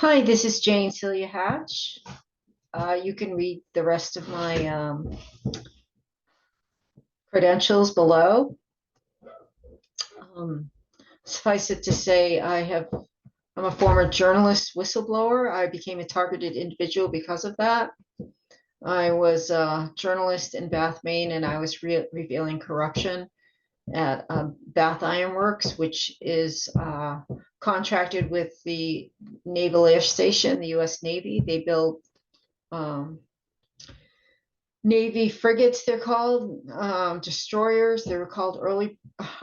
Hi, this is Jane Celia Hatch. You can read the rest of my credentials below. Um, Suffice it to say, I'm a former journalist whistleblower. I became a targeted individual because of that. I was a journalist in Bath, Maine, and I was revealing corruption at Bath Iron Works, which is contracted with the Naval Air Station, the U.S. Navy. They build um, Navy frigates, they're called, destroyers. They were called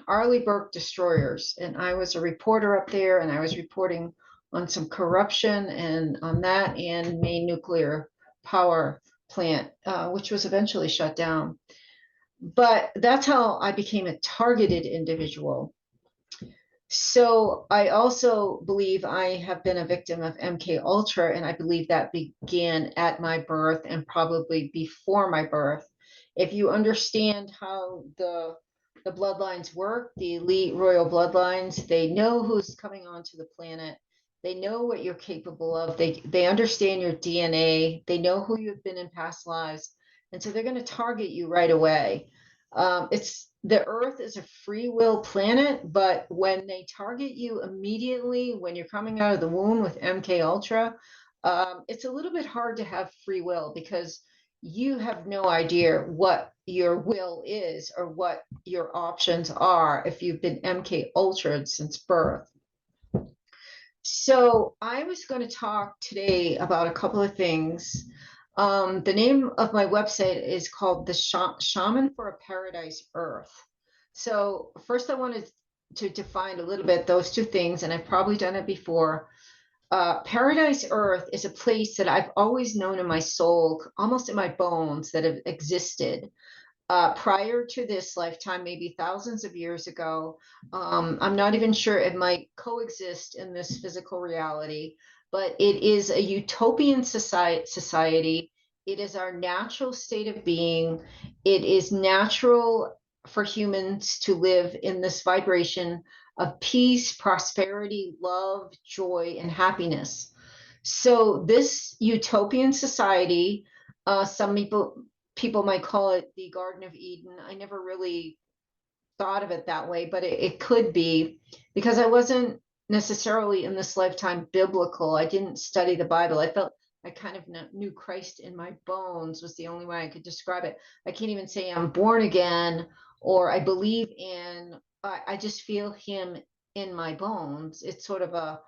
Arleigh Burke destroyers. And I was a reporter up there, and I was reporting on some corruption and on that and Maine nuclear power plant, which was eventually shut down. But that's how I became a targeted individual. So I also believe I have been a victim of MKUltra, and I believe that began at my birth and probably before my birth. If you understand how the bloodlines work, the elite royal bloodlines, they know who's coming onto the planet. They know what you're capable of. They understand your DNA. They know who you've been in past lives, and so they're going to target you right away. It's the Earth is a free will planet, but when they target you immediately when you're coming out of the womb with MKUltra, it's a little bit hard to have free will because you have no idea what your will is or what your options are if you've been MKUltra since birth. So I was going to talk today about a couple of things. The name of my website is called The Shaman for a Paradise Earth. So first I wanted to define a little bit those two things, and I've probably done it before. Paradise Earth is a place that I've always known in my soul, almost in my bones, that have existed prior to this lifetime, maybe thousands of years ago. I'm not even sure it might coexist in this physical reality, but it is a utopian society. It is our natural state of being. It is natural for humans to live in this vibration of peace, prosperity, love, joy, and happiness. So this utopian society, some people might call it the Garden of Eden. I never really thought of it that way, but it could be because I wasn't necessarily in this lifetime biblical. I didn't study the Bible. I felt I kind of knew Christ in my bones was the only way I could describe it. I can't even say I'm born again or I believe in, I just feel him in my bones. It's sort of a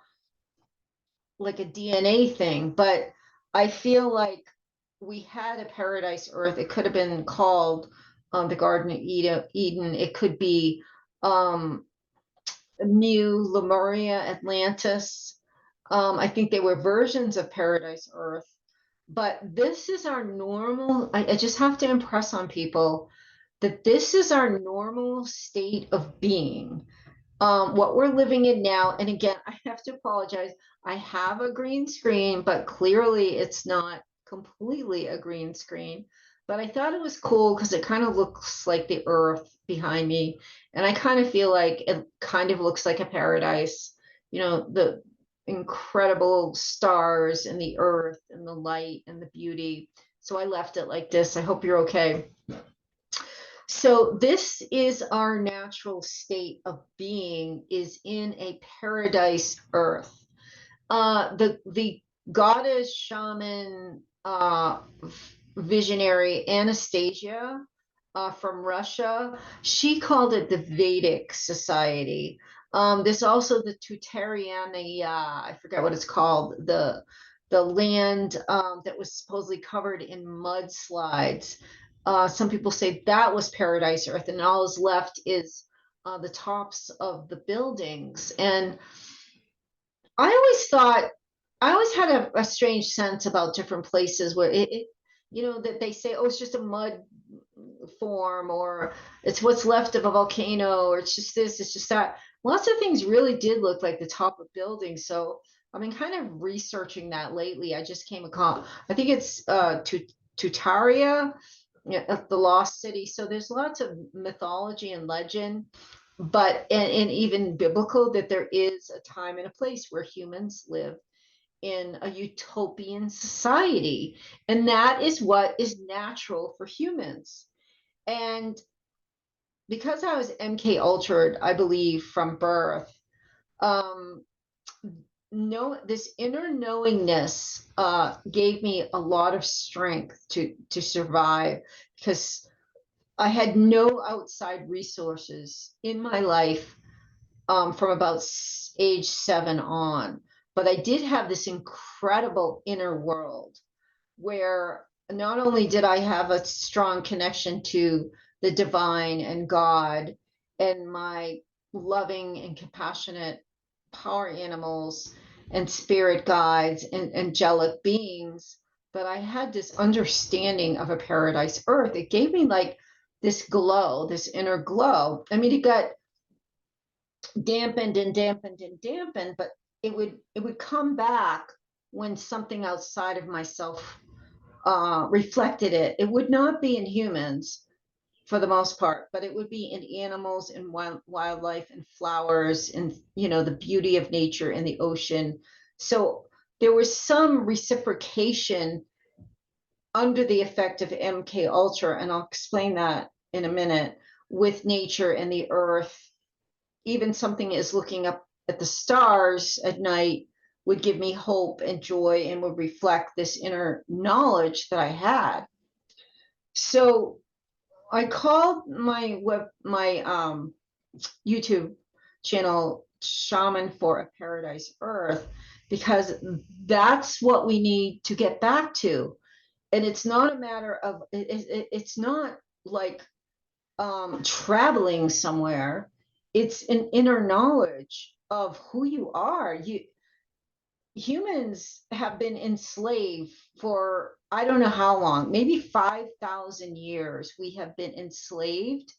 like a DNA thing, but I feel like we had a paradise Earth. It could have been called the Garden of Eden. It could be um, New Lemuria, Atlantis. I think they were versions of paradise Earth. But this is our normal. I just have to impress on people that this is our normal state of being, what we're living in now. And again, I have to apologize. I have a green screen, but clearly it's not completely a green screen. But I thought it was cool because it kind of looks like the earth behind me. And I kind of feel like it kind of looks like a paradise, the incredible stars and the earth and the light and the beauty. So I left it like this. I hope you're okay. So this is our natural state of being is in a paradise earth. The goddess shaman visionary Anastasia from Russia, she called it the Vedic society. There's also the Tutariana, I forget what it's called, the land that was supposedly covered in mudslides. Some people say that was paradise earth, and all is left is the tops of the buildings. And I always thought, I always had a strange sense about different places where that they say, oh, it's just a mud form, or it's what's left of a volcano, or it's just this, it's just that. Lots of things really did look like the top of buildings. So I've been kind of researching that lately. I just came across, I think it's Tutaria, the lost city. So there's lots of mythology and legend, but and even biblical, that there is a time and a place where humans live in a utopian society. And that is what is natural for humans. And because I was MKUltra, I believe from birth, um, this inner knowingness gave me a lot of strength to survive, because I had no outside resources in my life from about age 7 on. But I did have this incredible inner world where not only did I have a strong connection to the divine and God and my loving and compassionate power animals and spirit guides and angelic beings, but I had this understanding of a paradise earth. It gave me like this glow, this inner glow. I mean, it got dampened and dampened and dampened, but it would come back when something outside of myself reflected it. It would not be in humans for the most part, but it would be in animals and wildlife and flowers and, the beauty of nature and the ocean. So there was some reciprocation under the effect of MKUltra, and I'll explain that in a minute, with nature and the earth. Even something as looking up at the stars at night would give me hope and joy and would reflect this inner knowledge that I had. So I called my YouTube channel Shaman for a Paradise Earth, because that's what we need to get back to. And it's not a matter of, it's not like traveling somewhere. It's an inner knowledge of who you are. Humans have been enslaved for, I don't know how long, maybe 5,000 years. We have been enslaved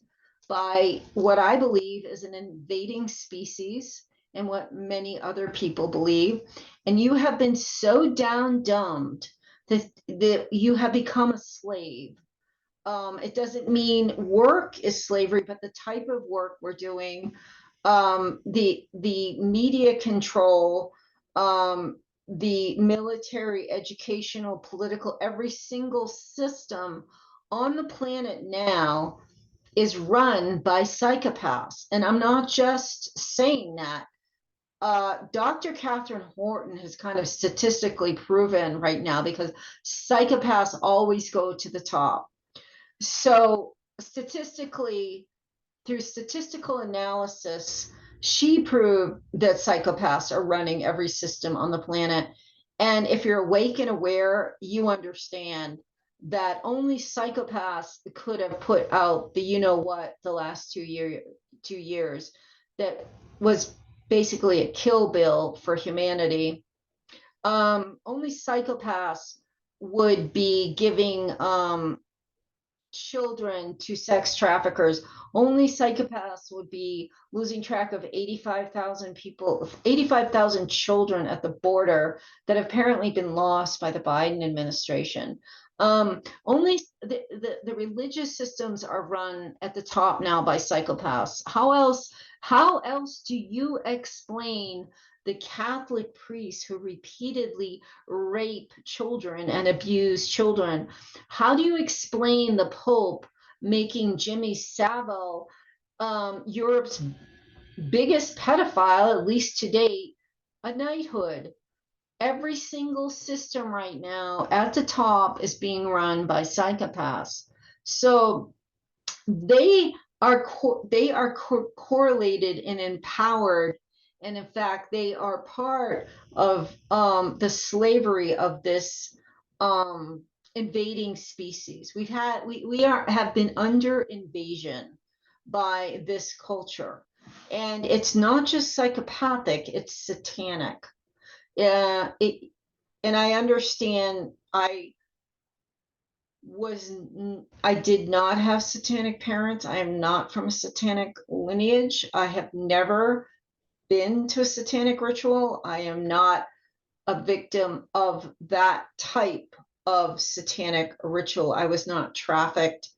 by what I believe is an invading species, and what many other people believe. And you have been so down-dumbed that you have become a slave. It doesn't mean work is slavery, but the type of work we're doing, the media control, the military, educational, political, every single system on the planet now is run by psychopaths. And I'm not just saying that. Dr. Catherine Horton has kind of statistically proven right now, because psychopaths always go to the top. So statistically, through statistical analysis, she proved that psychopaths are running every system on the planet. And if you're awake and aware, you understand that only psychopaths could have put out the what the last 2 years that was basically a kill bill for humanity. Only psychopaths would be giving children to sex traffickers. Only psychopaths would be losing track of 85,000 people, 85,000 children at the border that have apparently been lost by the Biden administration. Only the religious systems are run at the top now by psychopaths. How else do you explain the Catholic priests who repeatedly rape children and abuse children? How do you explain the Pope making Jimmy Savile Europe's biggest pedophile, at least to date, a knighthood? Every single system right now at the top is being run by psychopaths. So they are correlated and empowered, and in fact they are part of the slavery of this invading species. We have been under invasion by this culture, and it's not just psychopathic, it's satanic. And I understand I did not have satanic parents. I am not from a satanic lineage. I have never been to a satanic ritual. I am not a victim of that type of satanic ritual. I was not trafficked,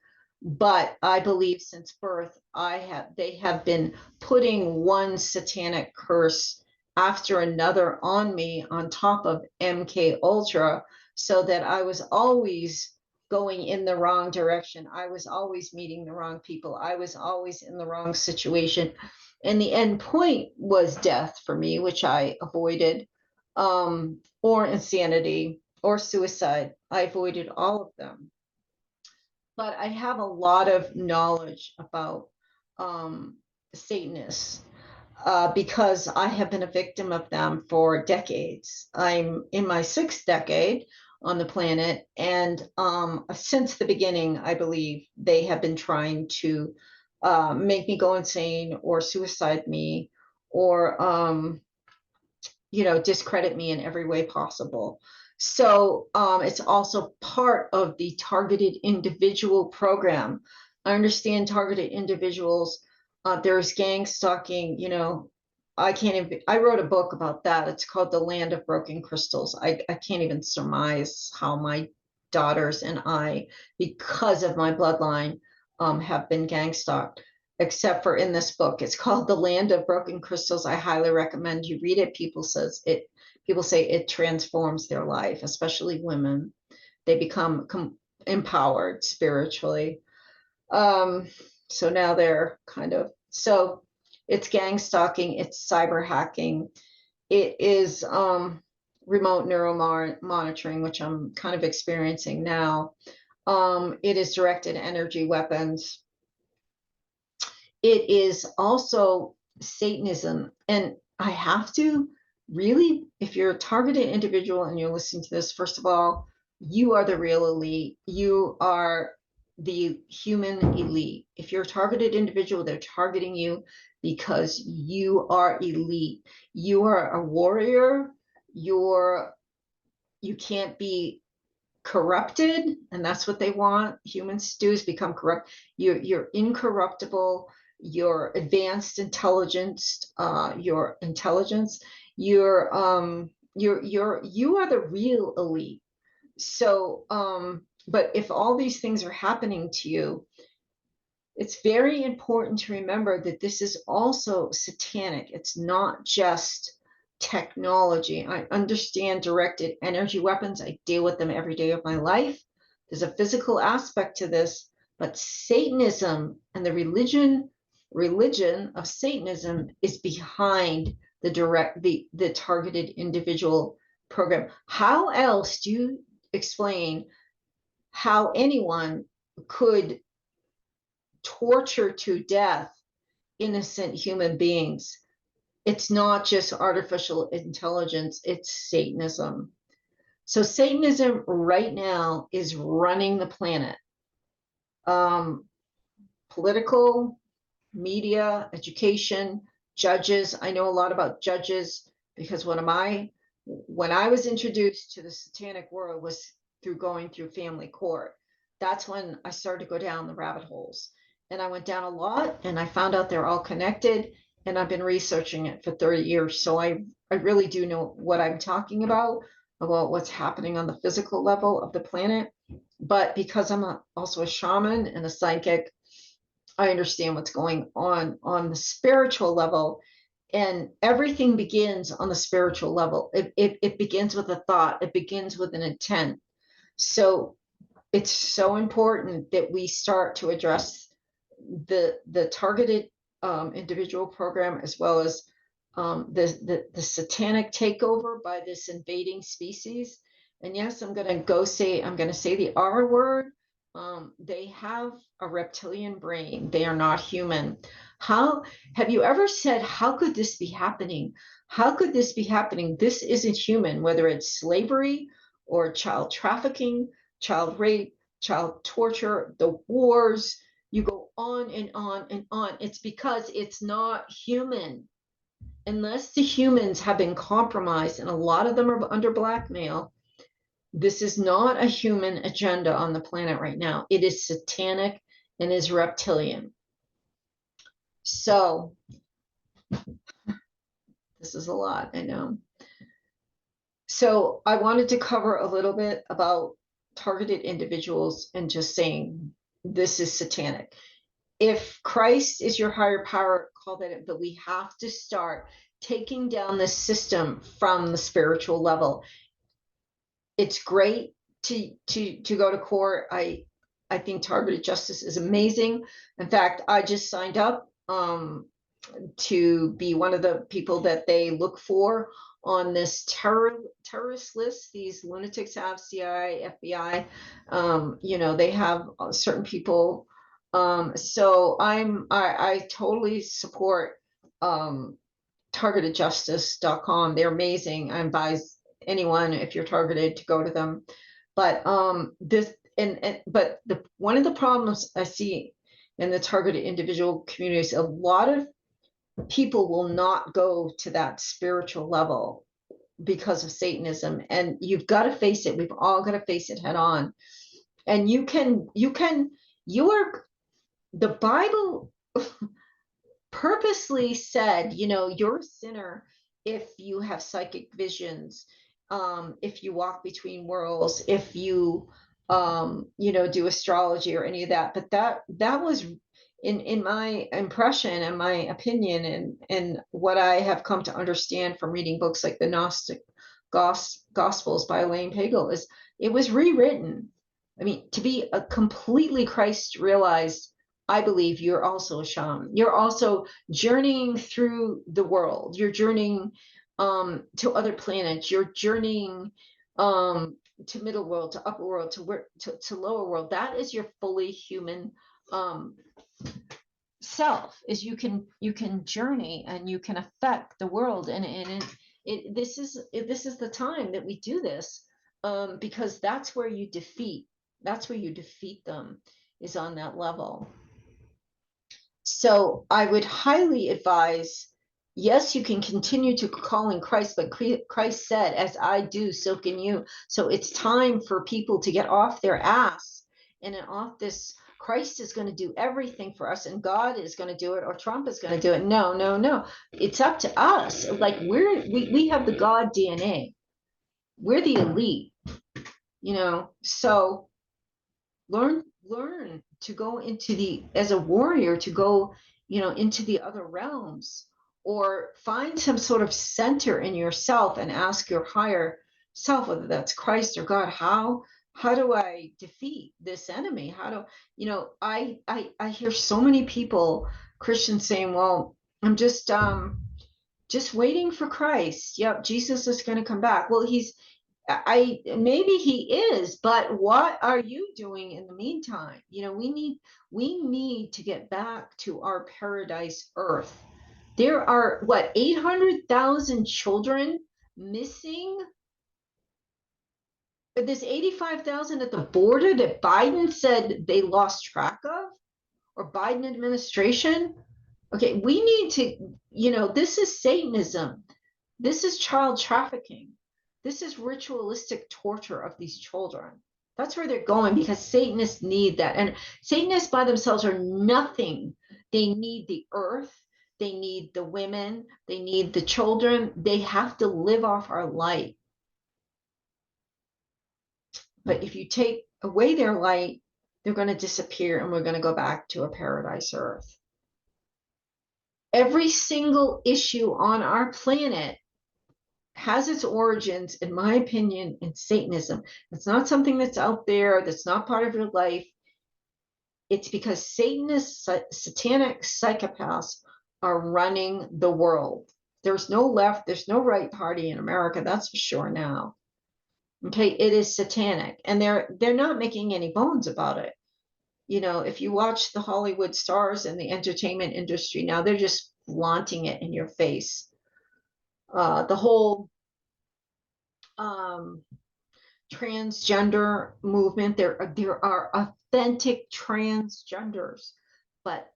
but I believe since birth, they have been putting one satanic curse after another on me on top of MKUltra, so that I was always going in the wrong direction. I was always meeting the wrong people. I was always in the wrong situation. And the end point was death for me, which I avoided, or insanity or suicide. I avoided all of them. But I have a lot of knowledge about Satanists, because I have been a victim of them for decades. I'm in my 6th decade on the planet, and since the beginning, I believe they have been trying to make me go insane or suicide me, or discredit me in every way possible. So it's also part of the targeted individual program. I understand targeted individuals. There's gang stalking, I can't even, I wrote a book about that. It's called The Land of Broken Crystals. I can't even surmise how my daughters and I, because of my bloodline, have been gang stalked, except for in this book. It's called The Land of Broken Crystals. I highly recommend you read it. People say it transforms their life, especially women. They become empowered spiritually. So now they're so it's gang stalking, it's cyber hacking, it is remote neural monitoring, which I'm kind of experiencing now. It is directed energy weapons. It is also Satanism. And I have to really, if you're a targeted individual and you're listening to this, first of all, you are the real elite. You are the human elite. If you're a targeted individual, they're targeting you because you are elite. You are a warrior. You can't be corrupted, and that's what they want humans to do, is become corrupt. You're incorruptible. Your advanced intelligence, your intelligence, you are the real elite. So but if all these things are happening to you, it's very important to remember that this is also satanic. It's not just technology. I understand directed energy weapons. I deal with them every day of my life. There's a physical aspect to this, but Satanism and the religion of Satanism is behind the targeted individual program. How else do you explain how anyone could torture to death innocent human beings? It's not just artificial intelligence, it's Satanism. So Satanism right now is running the planet. Political, media, education, judges. I know a lot about judges because when I was introduced to the satanic world was through going through family court. That's when I started to go down the rabbit holes. And I went down a lot, and I found out they're all connected, and I've been researching it for 30 years. So I really do know what I'm talking about what's happening on the physical level of the planet. But because I'm also a shaman and a psychic, I understand what's going on the spiritual level. And everything begins on the spiritual level. It begins with a thought. It begins with an intent. So it's so important that we start to address the targeted individual program, as well as the satanic takeover by this invading species. And yes, I'm going to say the R word. They have a reptilian brain. They are not human. How have you ever said, how could this be happening? How could this be happening? This isn't human, whether it's slavery or child trafficking, child rape, child torture, the wars. You go on and on and on. It's because it's not human. Unless the humans have been compromised, and a lot of them are under blackmail, this is not a human agenda on the planet right now. It is satanic and is reptilian. So this is a lot, I know. So I wanted to cover a little bit about targeted individuals and just saying this is satanic. If Christ is your higher power, call that it, but we have to start taking down the system from the spiritual level. It's great to go to court. I think targeted justice is amazing. In fact, I just signed up to be one of the people that they look for on this terrorist list. These lunatics have CIA, FBI. They have certain people. So I totally support targetedjustice.com. They're amazing. I advise anyone, if you're targeted, to go to them. But one of the problems I see in the targeted individual communities, a lot of people will not go to that spiritual level because of Satanism, and you've got to face it. We've all got to face it head on. And the Bible purposely said, you're a sinner if you have psychic visions, if you walk between worlds, if you do astrology or any of that. But that was in my impression and my opinion, and what I have come to understand from reading books like the Gnostic Gospels by Elaine Pagel, is it was rewritten. I mean, to be a completely Christ realized, I believe you're also a shaman. You're also journeying through the world. You're journeying to other planets. You're journeying to middle world, to upper world, to lower world. That is your fully human self. Is you can journey and you can affect the world. This is the time that we do this, because that's where you defeat them, is on that level. So I would highly advise, yes, you can continue to call in Christ, but Christ said, as I do, so can you. So it's time for people to get off their ass and off this, Christ is going to do everything for us and God is going to do it, or Trump is going to do it. No. It's up to us. Like we have the God DNA. We're the elite, so learn to go into as a warrior, to go into the other realms, or find some sort of center in yourself and ask your higher self, whether that's Christ or God, how do I defeat this enemy? How do I hear so many people, Christians, saying, well, I'm just waiting for Christ. Yep, Jesus is going to come back. Well, maybe he is, but what are you doing in the meantime? We need to get back to our paradise earth. There are 800,000 children missing, but there's 85,000 at the border that Biden said they lost track of, or Biden administration. Okay, we need to, this is Satanism. This is child trafficking. This is ritualistic torture of these children. That's where they're going, because Satanists need that. And Satanists by themselves are nothing. They need the earth. They need the women. They need the children. They have to live off our light. But if you take away their light, they're going to disappear, and we're going to go back to a paradise earth. Every single issue on our planet has its origins, in my opinion, in Satanism. It's not something that's out there, that's not part of your life. It's because Satanist, satanic psychopaths are running the world. There's no left, there's no right party in America, that's for sure now. Okay, it is satanic, and they're not making any bones about it. If you watch the Hollywood stars and the entertainment industry now, they're just flaunting it in your face. The whole transgender movement, there are authentic transgenders, but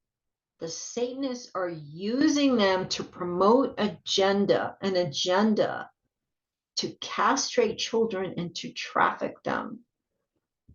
the Satanists are using them to promote an agenda to castrate children and to traffic them.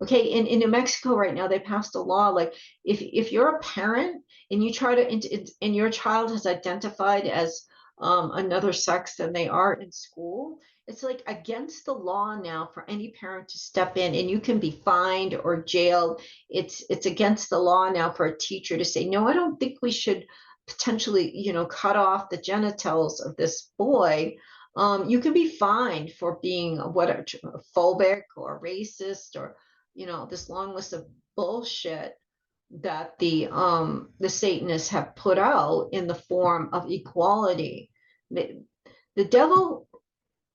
Okay, in New Mexico right now, they passed a law, like if you're a parent and you try to, and your child has identified as another sex than they are in school, it's like against the law now for any parent to step in, and you can be fined or jailed. It's against the law now for a teacher to say, no, I don't think we should potentially, cut off the genitals of this boy, you can be fined for being whatever, phobic or racist, or this long list of bullshit that the Satanists have put out in the form of equality. The devil,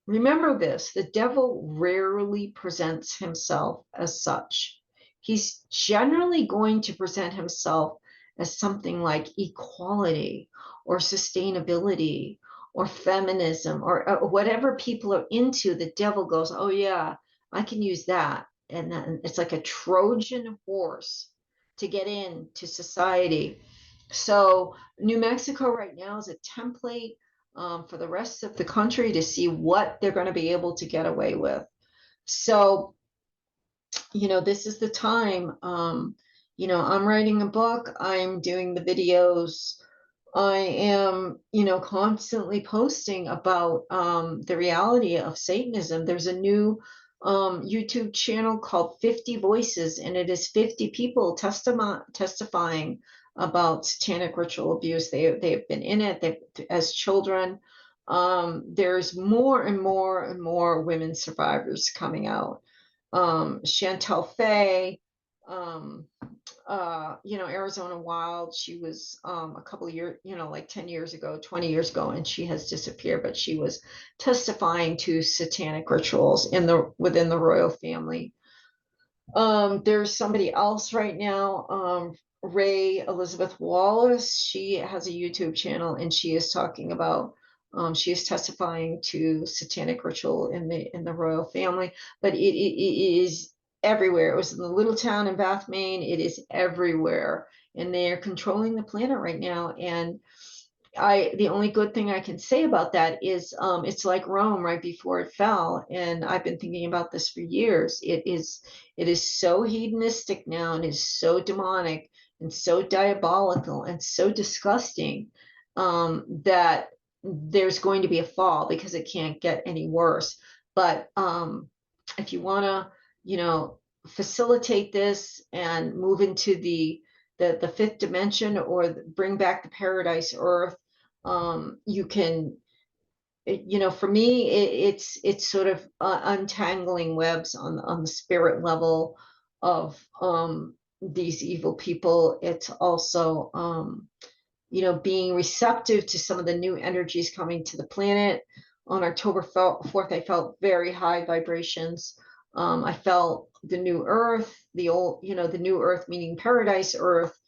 remember this, the devil rarely presents himself as such. He's generally going to present himself as something like equality or sustainability or feminism, or whatever people are into. The devil goes, oh yeah, I can use that. And then it's like a Trojan horse to get into society. So New Mexico right now is a template for the rest of the country to see what they're going to be able to get away with. So, this is the time. I'm writing a book, I'm doing the videos, I am, constantly posting about the reality of Satanism. There's a new YouTube channel called 50 Voices, and it is 50 people testifying about satanic ritual abuse. They have been in it as children. There's more and more and more women survivors coming out. Chantel Fay, Arizona Wild. She was a couple of years, like 10 years ago, 20 years ago, and she has disappeared, but she was testifying to satanic rituals within the royal family. There's somebody else right now, Ray Elizabeth Wallace. She has a YouTube channel, and she is talking about she is testifying to satanic ritual in the royal family, but it is everywhere. It was in the little town in Bath, Maine. It is everywhere, and they're controlling the planet right now. And the only good thing I can say about that is it's like Rome right before it fell. And I've been thinking about this for years. It is so hedonistic now, and is so demonic and so diabolical and so disgusting, that there's going to be a fall, because it can't get any worse. But if you want to, facilitate this and move into the fifth dimension, or bring back the paradise earth, you can, for me, it's sort of untangling webs on the spirit level of these evil people. It's also being receptive to some of the new energies coming to the planet. On October 4th, I felt very high vibrations. I felt the new earth, the new earth, meaning paradise earth,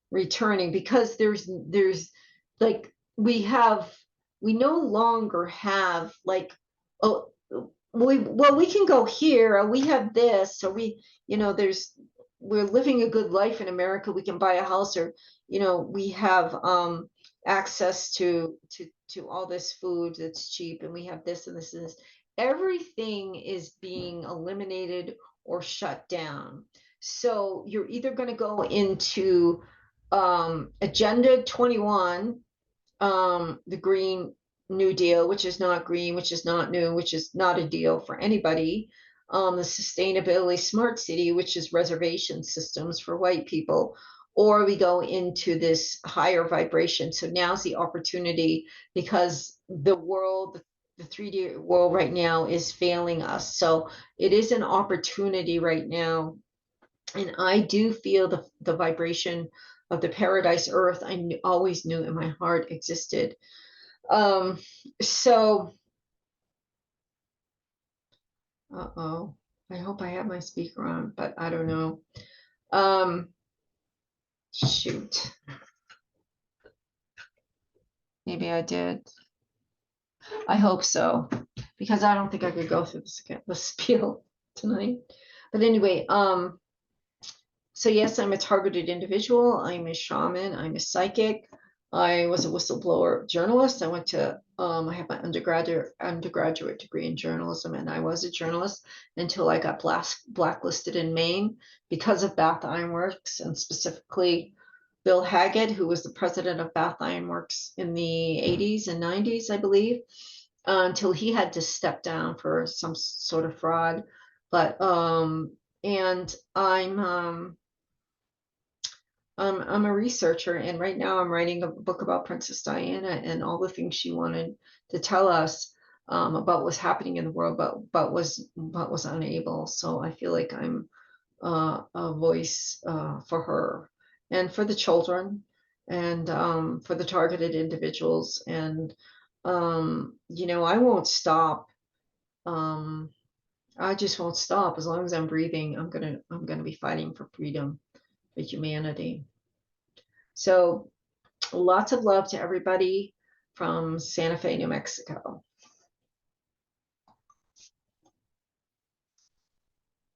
returning, because there's like we no longer have like, oh, we can go here, or we have this, or we're living a good life in America, we can buy a house, or we have access to all this food that's cheap, and we have this and this and this. Everything is being eliminated or shut down. So you're either going to go into Agenda 21, the Green New Deal, which is not green, which is not new, which is not a deal for anybody. The Sustainability Smart City, which is reservation systems for white people, or we go into this higher vibration. So now's the opportunity, because the 3D world right now is failing us. So it is an opportunity right now. And I do feel the vibration of the paradise earth. Always knew in my heart existed. So, uh-oh, I hope I have my speaker on, but I don't know. Shoot. Maybe I did. I hope so, because I don't think I could go through the spiel tonight. But anyway, so yes, I'm a targeted individual. I'm a shaman. I'm a psychic. I was a whistleblower journalist. I have my undergraduate degree in journalism, and I was a journalist until I got blacklisted in Maine because of Bath Iron Works, and specifically Bill Haggett, who was the president of Bath Iron Works in the 80s and 90s, I believe, until he had to step down for some sort of fraud. But and I'm I'm a researcher, and right now I'm writing a book about Princess Diana and all the things she wanted to tell us about what's happening in the world, but was unable. So I feel like I'm a voice for her and for the children and for the targeted individuals. And I won't stop. Um, I just won't stop as long as I'm breathing. I'm gonna be fighting for freedom, for humanity. So lots of love to everybody from Santa Fe, New Mexico.